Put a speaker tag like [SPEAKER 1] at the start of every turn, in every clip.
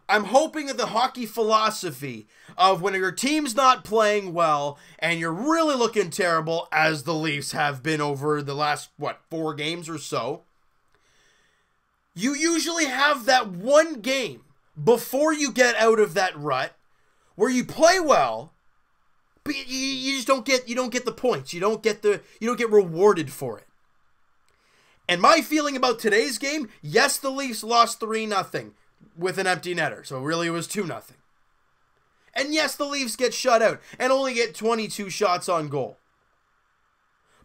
[SPEAKER 1] I'm hoping that the hockey philosophy of when your team's not playing well and you're really looking terrible, as the Leafs have been over the last, 4 games or so, you usually have that one game before you get out of that rut where you play well, but you just don't get the points. You don't get rewarded for it. And my feeling about today's game, yes, the Leafs lost 3-0 with an empty netter, so really it was 2-0. And yes, the Leafs get shut out and only get 22 shots on goal.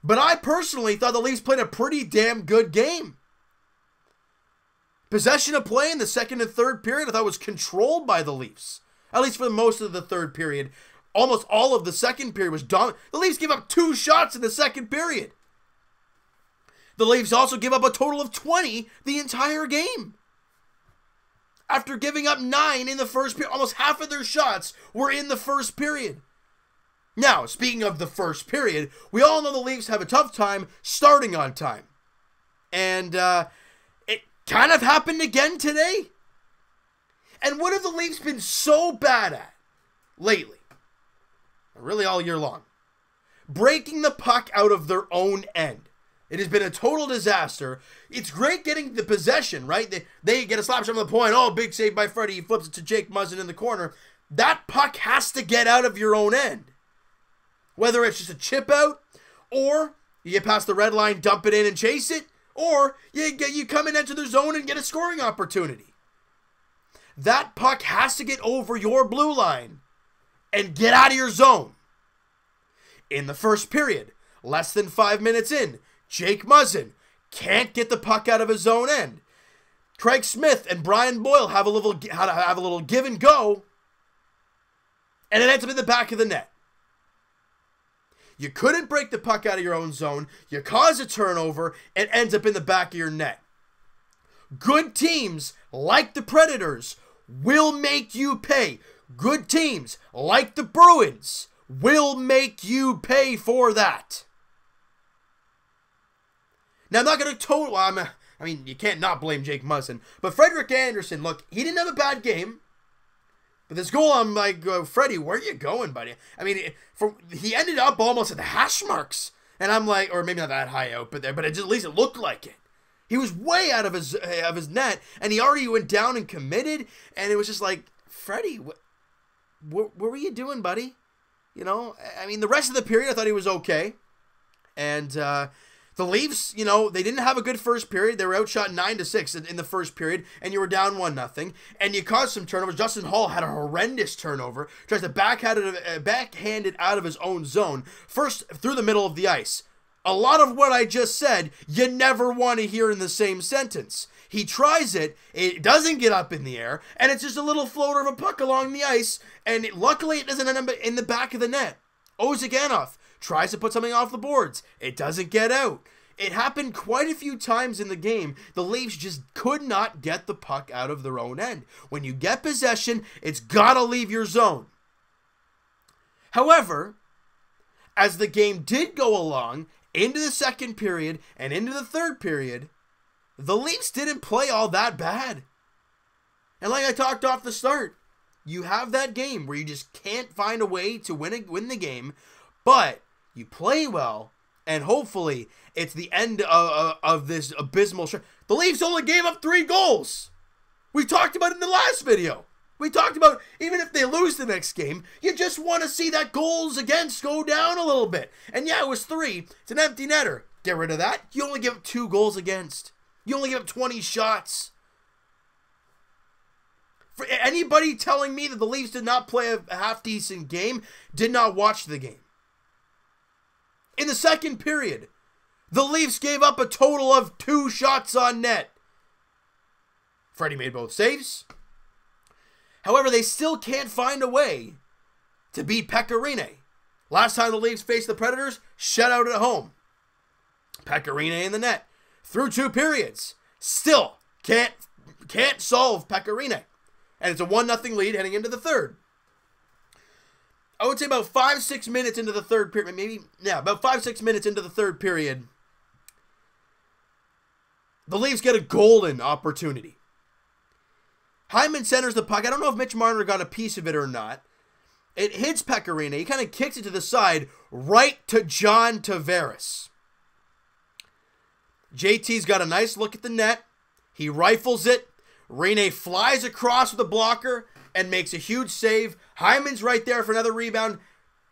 [SPEAKER 1] But I personally thought the Leafs played a pretty damn good game. Possession of play in the second and third period I thought was controlled by the Leafs. At least for most of the third period. Almost all of the second period was dominant. The Leafs gave up 2 shots in the second period. The Leafs also give up a total of 20 the entire game. After giving up 9 in the first period, almost half of their shots were in the first period. Now, speaking of the first period, we all know the Leafs have a tough time starting on time. And it kind of happened again today. And what have the Leafs been so bad at lately? Really all year long. Breaking the puck out of their own end. It has been a total disaster. It's great getting the possession, right? They get a slap shot from the point. Oh, big save by Freddie. He flips it to Jake Muzzin in the corner. That puck has to get out of your own end. Whether it's just a chip out, or you get past the red line, dump it in and chase it, or you come in into the zone and get a scoring opportunity. That puck has to get over your blue line and get out of your zone. In the first period, less than 5 minutes in, Jake Muzzin can't get the puck out of his own end. Craig Smith and Brian Boyle have a little give and go, and it ends up in the back of the net. You couldn't break the puck out of your own zone. You cause a turnover, it ends up in the back of your net. Good teams, like the Predators, will make you pay. Good teams, like the Bruins, will make you pay for that. Now, I'm not going to you can't not blame Jake Muzzin. But Frederik Andersen, look, he didn't have a bad game. But this goal, I'm like, Freddie, where are you going, buddy? I mean, he ended up almost at the hash marks. And I'm like, or maybe not that high out, but at least it looked like it. He was way out of his net, and he already went down and committed. And it was just like, Freddie, what were you doing, buddy? You know, I mean, the rest of the period, I thought he was okay. And the Leafs, you know, they didn't have a good first period. They were outshot 9-6 in the first period, and you were down 1-0. And you caused some turnovers. Justin Hall had a horrendous turnover. Tries to backhand it out of his own zone. First, through the middle of the ice. A lot of what I just said, you never want to hear in the same sentence. He tries it doesn't get up in the air, and it's just a little floater of a puck along the ice, and luckily it doesn't end up in the back of the net. Ozhiganov tries to put something off the boards. It doesn't get out. It happened quite a few times in the game. The Leafs just could not get the puck out of their own end. When you get possession, it's got to leave your zone. However, as the game did go along, into the second period and into the third period, the Leafs didn't play all that bad. And like I talked off the start, you have that game where you just can't find a way to win the game, but you play well, and hopefully it's the end of this abysmal stretch. The Leafs only gave up 3 goals. We talked about it in the last video. We talked about even if they lose the next game, you just want to see that goals against go down a little bit. And yeah, it was 3. It's an empty netter. Get rid of that. You only give up 2 goals against. You only give up 20 shots. For anybody telling me that the Leafs did not play a half-decent game did not watch the game. In the second period, the Leafs gave up a total of 2 shots on net. Freddie made both saves. However, they still can't find a way to beat Pekka Rinne. Last time the Leafs faced the Predators, shutout at home. Pekka Rinne in the net. Through 2 periods. Still can't solve Pekka Rinne. And it's a 1-0 lead heading into the third. I would say about 5-6 minutes into the third period, about 5-6 minutes into the third period, the Leafs get a golden opportunity. Hyman centers the puck. I don't know if Mitch Marner got a piece of it or not. It hits Pekka Rinne. He kind of kicks it to the side, right to John Tavares. JT's got a nice look at the net. He rifles it. Rinne flies across with a blocker and makes a huge save. Hyman's right there for another rebound.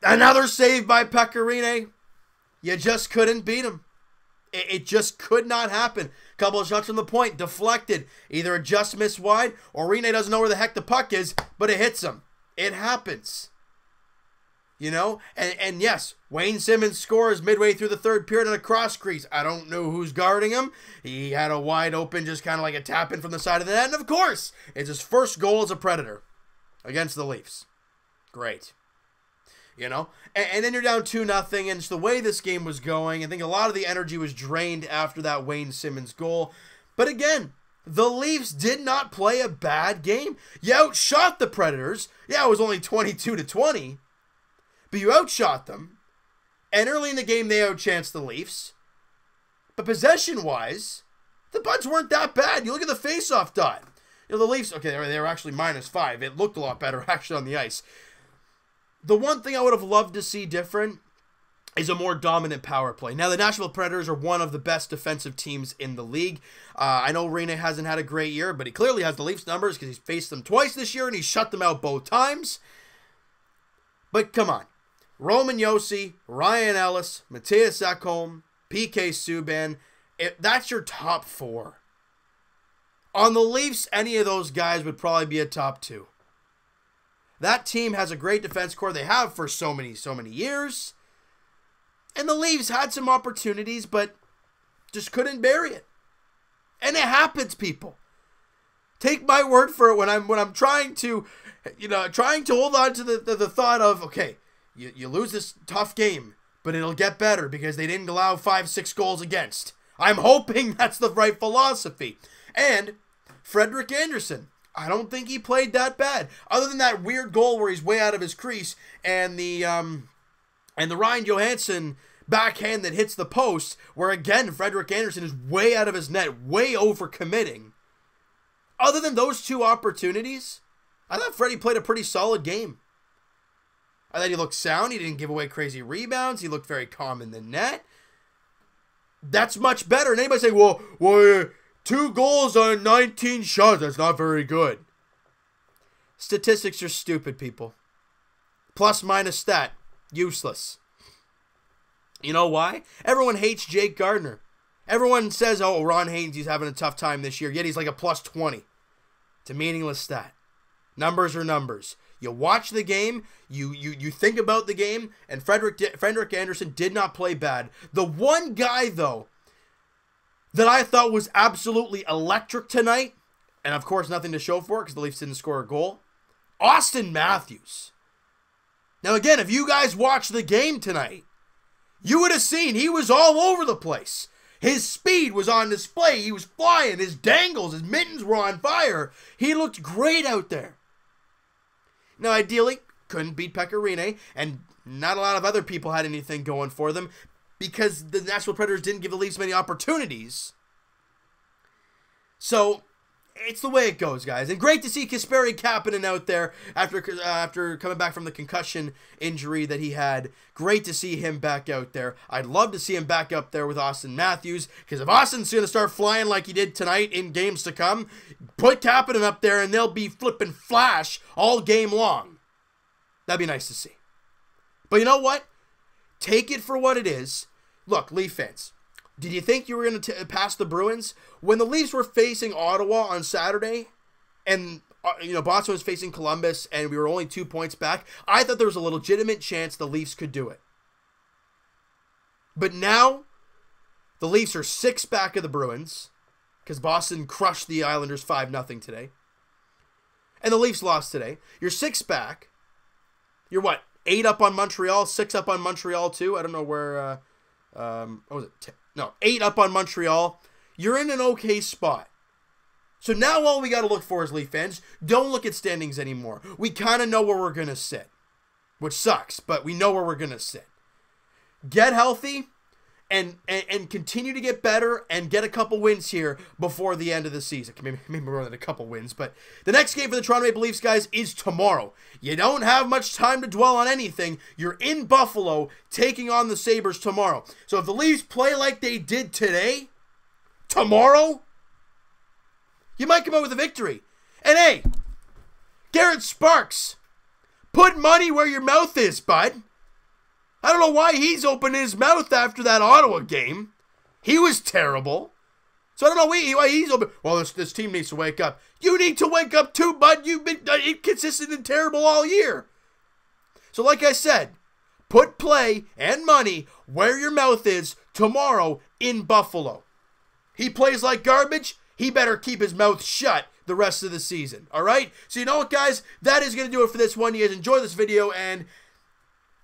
[SPEAKER 1] Another save by Pekka Rinne. You just couldn't beat him. It just could not happen. Couple of shots from the point, deflected. Either a just miss wide, or Rinne doesn't know where the heck the puck is, but it hits him. It happens. You know? And yes, Wayne Simmons scores midway through the third period at a cross crease. I don't know who's guarding him. He had a wide open, just kind of like a tap in from the side of the net. And of course, it's his first goal as a Predator against the Leafs. Great. You know, and then you're down 2-0, and it's the way this game was going. I think a lot of the energy was drained after that Wayne Simmons goal. But again, the Leafs did not play a bad game. You outshot the Predators. Yeah, it was only 22-20, but you outshot them. And early in the game, they outchanced the Leafs. But possession-wise, the Buds weren't that bad. You look at the face-off dot. You know, the Leafs, okay, they were actually -5. It looked a lot better, actually, on the ice. The one thing I would have loved to see different is a more dominant power play. Now, the Nashville Predators are one of the best defensive teams in the league. I know Rinne hasn't had a great year, but he clearly has the Leafs numbers because he's faced them twice this year and he's shut them out both times. But come on. Roman Josi, Ryan Ellis, Matthias Ekholm, PK Subban, that's your top 4. On the Leafs, any of those guys would probably be a top 2. That team has a great defense core. They have for so many years. And the Leafs had some opportunities, but just couldn't bury it. And it happens, people. Take my word for it when I'm trying to, trying to hold on to the thought of, okay, you lose this tough game, but it'll get better because they didn't allow 5-6 goals against. I'm hoping that's the right philosophy. And Frederik Andersen, I don't think he played that bad. Other than that weird goal where he's way out of his crease and the Ryan Johansson backhand that hits the post, where again Frederik Andersen is way out of his net, way overcommitting. Other than those 2 opportunities, I thought Freddie played a pretty solid game. I thought he looked sound. He didn't give away crazy rebounds. He looked very calm in the net. That's much better. And anybody say, well, 2 goals on 19 shots, that's not very good. Statistics are stupid, people. Plus minus stat, useless. You know why? Everyone hates Jake Gardiner. Everyone says, oh, Ron Haynes, he's having a tough time this year, yet he's like a +20. It's a meaningless stat. Numbers are numbers. You watch the game, you think about the game, and Frederik Andersen did not play bad. The one guy, though, that I thought was absolutely electric tonight, and of course nothing to show for it because the Leafs didn't score a goal, Austin Matthews. Now again, if you guys watched the game tonight, you would have seen he was all over the place. His speed was on display. He was flying. His dangles, his mittens were on fire. He looked great out there. Now ideally, couldn't beat Pekka Rinne, and not a lot of other people had anything going for them, because the Nashville Predators didn't give the Leafs many opportunities. So, it's the way it goes, guys. And great to see Kasperi Kapanen out there after coming back from the concussion injury that he had. Great to see him back out there. I'd love to see him back up there with Austin Matthews, because if Austin's going to start flying like he did tonight in games to come, put Kapanen up there and they'll be flipping flash all game long. That'd be nice to see. But you know what? Take it for what it is. Look, Leaf fans, did you think you were going to pass the Bruins? When the Leafs were facing Ottawa on Saturday, and Boston was facing Columbus, and we were only 2 points back, I thought there was a legitimate chance the Leafs could do it. But now, the Leafs are 6 back of the Bruins, because Boston crushed the Islanders 5-0 today. And the Leafs lost today. You're 6 back. You're what? 8 up on Montreal, 6 up on Montreal too. I don't know where, what was it? 8 up on Montreal. You're in an okay spot. So now all we got to look for as Leaf fans, don't look at standings anymore. We kind of know where we're going to sit, which sucks, but we know where we're going to sit. Get healthy and continue to get better and get a couple wins here before the end of the season. Maybe more than a couple wins, but the next game for the Toronto Maple Leafs, guys, is tomorrow. You don't have much time to dwell on anything. You're in Buffalo taking on the Sabres tomorrow. So if the Leafs play like they did today, tomorrow, you might come out with a victory. And hey, Garrett Sparks, put money where your mouth is, bud. I don't know why he's opening his mouth after that Ottawa game. He was terrible. So I don't know why he's open. Well, this team needs to wake up. You need to wake up too, bud. You've been inconsistent and terrible all year. So like I said, put play and money where your mouth is tomorrow in Buffalo. He plays like garbage. He better keep his mouth shut the rest of the season. All right? So you know what, guys? That is going to do it for this one. You guys enjoy this video, and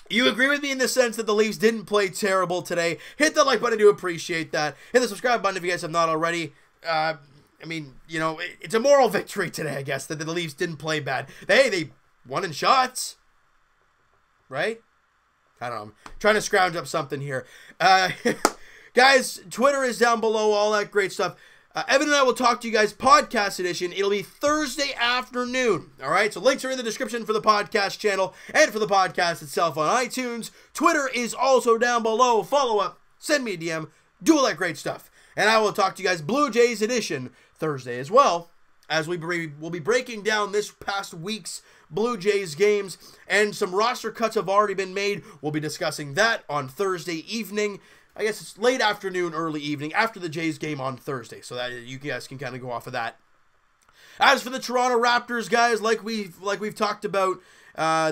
[SPEAKER 1] you agree with me in the sense that the Leafs didn't play terrible today. Hit the like button. I do appreciate that. Hit the subscribe button if you guys have not already. I mean, you know, it's a moral victory today, I guess, that the Leafs didn't play bad. They won in shots, right? I don't know. I'm trying to scrounge up something here. Guys, Twitter is down below, all that great stuff. Evan and I will talk to you guys podcast edition. It'll be Thursday afternoon. All right, so links are in the description for the podcast channel and for the podcast itself on iTunes. Twitter is also down below. Follow up, send me a DM, do all that great stuff. And I will talk to you guys Blue Jays edition Thursday as well, as we'll be breaking down this past week's Blue Jays games, and some roster cuts have already been made. We'll be discussing that on Thursday evening. I guess it's late afternoon, early evening, after the Jays game on Thursday, so that you guys can kind of go off of that. As for the Toronto Raptors, guys, like we've talked about,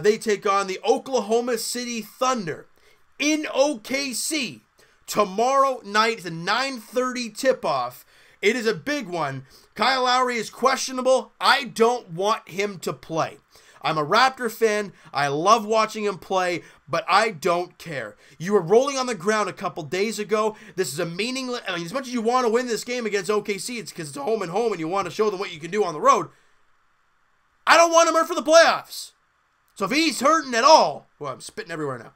[SPEAKER 1] they take on the Oklahoma City Thunder in OKC tomorrow night, the 9:30 tip-off. It is a big one. Kyle Lowry is questionable. I don't want him to play. I'm a Raptor fan. I love watching him play, but I don't care. You were rolling on the ground a couple days ago. This is a meaningless... I mean, as much as you want to win this game against OKC, it's because it's a home and home, and you want to show them what you can do on the road. I don't want him hurt for the playoffs. So if he's hurting at all... Well, I'm spitting everywhere now.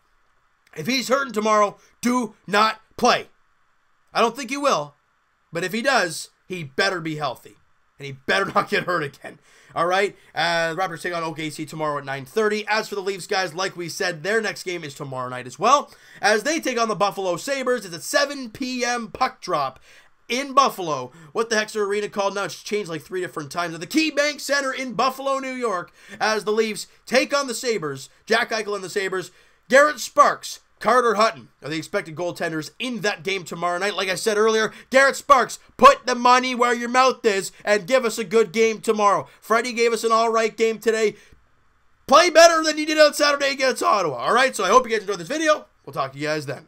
[SPEAKER 1] If he's hurting tomorrow, do not play. I don't think he will, but if he does, he better be healthy. And he better not get hurt again. All right? The Raptors take on OKC tomorrow at 9:30. As for the Leafs, guys, like we said, their next game is tomorrow night as well. As they take on the Buffalo Sabres, it's a 7 p.m. puck drop in Buffalo. What the heck's their arena called now? It's changed like 3 different times. At the KeyBank Center in Buffalo, New York, as the Leafs take on the Sabres. Jack Eichel and the Sabres. Garrett Sparks, Carter Hutton are the expected goaltenders in that game tomorrow night. Like I said earlier, Garrett Sparks, put the money where your mouth is and give us a good game tomorrow. Freddie gave us an all-right game today. Play better than you did on Saturday against Ottawa. All right, so I hope you guys enjoyed this video. We'll talk to you guys then.